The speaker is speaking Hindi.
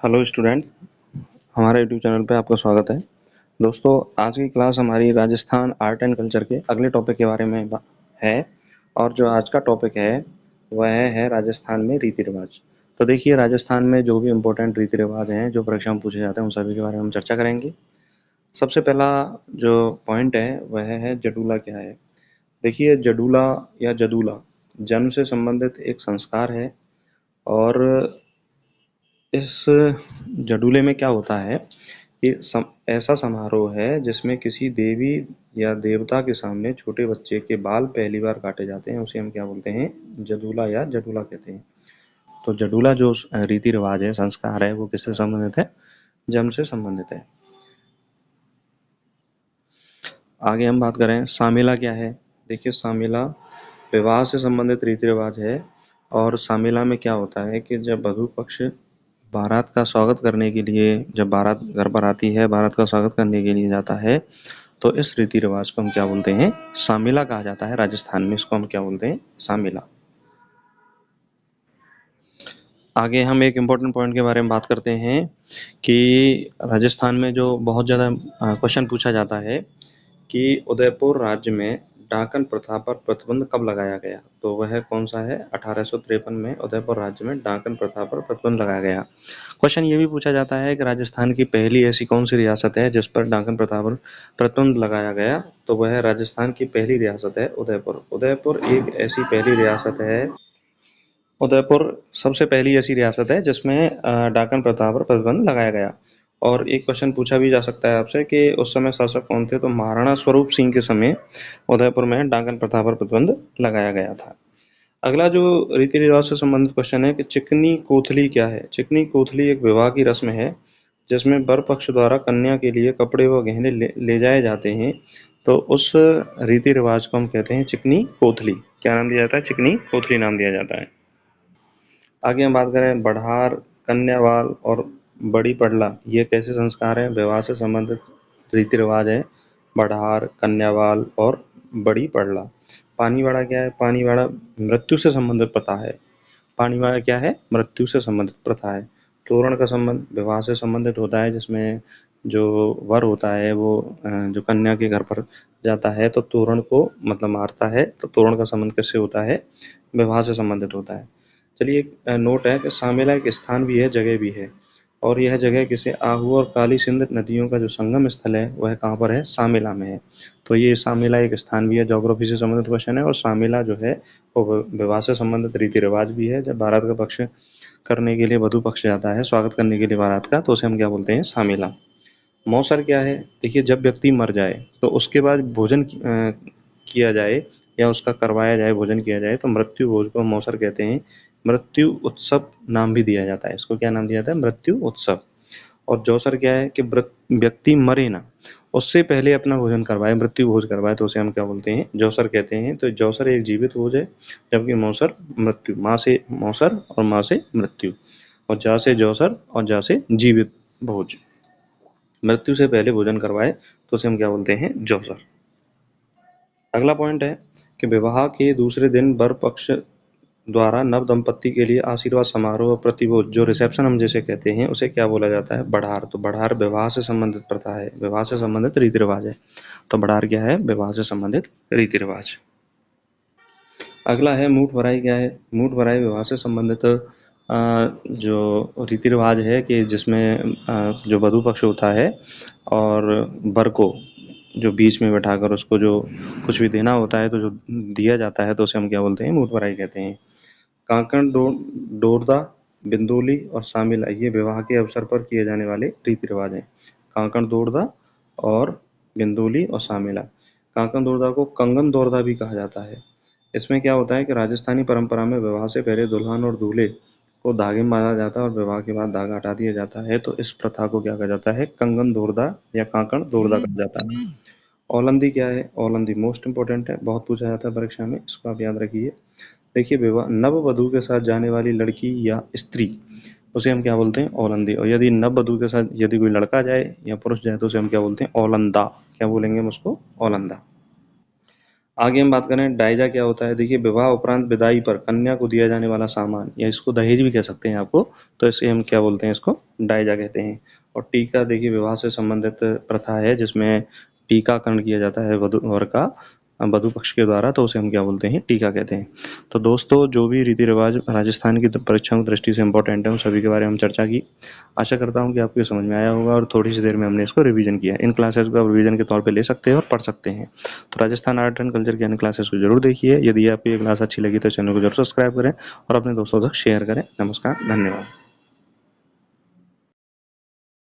हेलो स्टूडेंट, हमारे यूट्यूब चैनल पे आपका स्वागत है। दोस्तों, आज की क्लास हमारी राजस्थान आर्ट एंड कल्चर के अगले टॉपिक के बारे में है। और जो आज का टॉपिक है वह है राजस्थान में रीति रिवाज। तो देखिए, राजस्थान में जो भी इम्पोर्टेंट रीति रिवाज हैं जो परीक्षा में पूछे जाते हैं उन सभी के बारे में हम चर्चा करेंगे। सबसे पहला जो पॉइंट है वह है जडूला क्या है। देखिए, जडूला या जदूला जन्म से संबंधित एक संस्कार है। और इस जडूले में क्या होता है कि ऐसा समारोह है जिसमें किसी देवी या देवता के सामने छोटे बच्चे के बाल पहली बार काटे जाते हैं, उसे हम क्या बोलते हैं, जदूला या जडूला कहते हैं। तो जडूला जो रीति रिवाज है, संस्कार है, वो किससे संबंधित है, जन्म से संबंधित है। आगे हम बात करें सामेला क्या है। देखिए, सामेला विवाह से संबंधित रीति रिवाज है। और सामेला में क्या होता है कि जब वधू पक्ष बारात का स्वागत करने के लिए, जब बारात घर पर आती है, बारात का स्वागत करने के लिए जाता है, तो इस रीति रिवाज को हम क्या बोलते हैं, सामेला कहा जाता है। राजस्थान में इसको हम क्या बोलते हैं, सामेला। आगे हम एक इम्पोर्टेंट पॉइंट के बारे में बात करते हैं कि राजस्थान में जो बहुत ज़्यादा क्वेश्चन पूछा जाता है कि उदयपुर राज्य में डाकन प्रथा पर प्रतिबंध कब लगाया गया। तो वह कौन सा है, 1853 में उदयपुर राज्य में डाकन प्रथा पर प्रतिबंध लगाया गया। क्वेश्चन ये भी पूछा जाता है कि राजस्थान की पहली ऐसी कौन सी रियासत है जिस पर डाकन प्रथा पर प्रतिबंध लगाया गया। तो वह राजस्थान की पहली रियासत है उदयपुर। उदयपुर एक ऐसी पहली रियासत है, उदयपुर सबसे पहली ऐसी रियासत है जिसमें डाकन प्रथा पर प्रतिबंध लगाया गया। और एक क्वेश्चन पूछा भी जा सकता है आपसे कि उस समय शासक कौन थे। तो महाराणा स्वरूप सिंह के समय उदयपुर में डाकन प्रथा पर प्रतिबंध लगाया गया था। अगला जो रीति रिवाज से संबंधित क्वेश्चन है कि चिकनी कोथली क्या है। चिकनी कोथली एक विवाह की रस्म है जिसमें वर पक्ष द्वारा कन्या के लिए कपड़े व गहने ले जाए जाते हैं। तो उस रीति रिवाज को हम कहते हैं चिकनी कोथली। क्या नाम दिया जाता है, चिकनी कोथली नाम दिया जाता है। आगे हम बात करें बढ़ार, कन्यावाल और बड़ी पड़ला, ये कैसे संस्कार हैं, विवाह से संबंधित रीति रिवाज है। बढ़ार, कन्यावाल और बड़ी पड़ला। पानीवाड़ा क्या है, पानीवाड़ा मृत्यु से संबंधित प्रथा है। पानीवाड़ा क्या है, मृत्यु से संबंधित प्रथा है। तोरण का संबंध विवाह से संबंधित होता है, जिसमें जो वर होता है वो जो कन्या के घर पर जाता है तो तोरण को मतलब मारता है। तो तोरण का संबंध किससे होता है, विवाह से संबंधित होता है। चलिए, एक नोट है कि सामेला एक स्थान भी है, जगह भी है। और यह जगह किसे आहू और काली सिंध नदियों का जो संगम स्थल है वह कहाँ पर है, सामेला में है। तो ये सामेला एक स्थान भी है, ज्योग्राफी से संबंधित क्वेश्चन है। और सामेला जो है वो विवाह से संबंधित रीति रिवाज भी है। जब बारात का पक्ष करने के लिए वधू पक्ष जाता है स्वागत करने के लिए बारात का, तो उसे हम क्या बोलते हैं, सामेला। मौसर क्या है। देखिए, जब व्यक्ति मर जाए तो उसके बाद भोजन किया जाए या उसका करवाया जाए, भोजन किया जाए, तो मृत्यु भोज को मौसर कहते हैं। मृत्यु उत्सव नाम भी दिया जाता है इसको। क्या नाम दिया जाता है, मृत्यु उत्सव। और जौसर क्या है कि व्यक्ति मरे ना, उससे पहले अपना भोजन करवाए, मृत्यु भोज करवाए, तो उसे हम क्या बोलते हैं, जौसर कहते हैं। तो जौसर एक जीवित भोज है, जबकि मौसर मृत्यु, माँ से मौसर और माँ से मृत्यु, और जा से जौसर और जा से जीवित भोज। मृत्यु से पहले भोजन करवाए तो उसे हम क्या बोलते हैं, जौसर। अगला पॉइंट है कि विवाह के दूसरे दिन वर पक्ष द्वारा नव दंपत्ति के लिए आशीर्वाद समारोह प्रतिभोज, जो रिसेप्शन हम जैसे कहते हैं, उसे क्या बोला जाता है, बढ़ार। तो बढ़ार विवाह से संबंधित प्रथा है, विवाह से संबंधित रीति रिवाज है। तो बढ़ार क्या है, विवाह से संबंधित रीति रिवाज। अगला है मूठ भराई क्या है। मूठ भराई विवाह से संबंधित जो रीति रिवाज है कि जिसमें जो वधू पक्ष होता है और वर को जो बीच में बैठाकर उसको जो कुछ भी देना होता है, तो जो दिया जाता है तो उसे हम क्या बोलते हैं, मूठ भराई कहते हैं। कांकण डोरदा, बिंदोली और सामिला, ये विवाह के अवसर पर किए जाने वाले रीति रिवाज हैं। कांकण दोरदा और बिंदोली और सामिला। कांकण दोरदा को कंगन दोरदा भी कहा जाता है। इसमें क्या होता है कि राजस्थानी परंपरा में विवाह से पहले दुल्हन और दूल्हे को धागे में बांधा जाता है और विवाह के बाद धागा हटा दिया जाता है। तो इस प्रथा को क्या कहा जाता है, कंगन दोरदा या कांकण दोरदा कहा जाता है। औलंदी क्या है, औलंदी मोस्ट इंपॉर्टेंट है, बहुत पूछा जाता है परीक्षा में, इसको आप याद रखिए। देखिए, विवाह नव वधू के साथ जाने वाली लड़की या स्त्री, उसे हम क्या बोलते हैं, औलंदी। और यदि नव वधू के साथ यदि कोई लड़का जाए या पुरुष जाए तो उसे हम क्या बोलते हैं, औलंदा। क्या बोलेंगे हम उसको, औलंदा। आगे हम बात करें दाइजा क्या होता है। देखिए, विवाह उपरांत विदाई पर कन्या को दिया जाने वाला सामान, या इसको दहेज भी कह सकते हैं आपको, तो इसे हम क्या बोलते हैं, इसको दाइजा कहते हैं। और टीका, देखिए विवाह से संबंधित प्रथा है जिसमें टीकाकरण किया जाता है वधू वर का वधू पक्ष के द्वारा, तो उसे हम क्या बोलते हैं, टीका कहते हैं। तो दोस्तों, जो भी रीति रिवाज राजस्थान की परीक्षाओं की दृष्टि से इंपॉर्टेंट है, उन सभी के बारे में हम चर्चा की। आशा करता हूँ कि आपको ये समझ में आया होगा और थोड़ी सी देर में हमने इसको रिवीजन किया। इन क्लासेस को आप रिवीजन के तौर पे ले सकते हैं और पढ़ सकते हैं। तो राजस्थान आर्ट एंड कल्चर की अन्य क्लासेस को जरूर देखिए। यदि आपको ये क्लास अच्छी लगी तो चैनल को जरूर सब्सक्राइब करें और अपने दोस्तों तक शेयर करें। नमस्कार, धन्यवाद।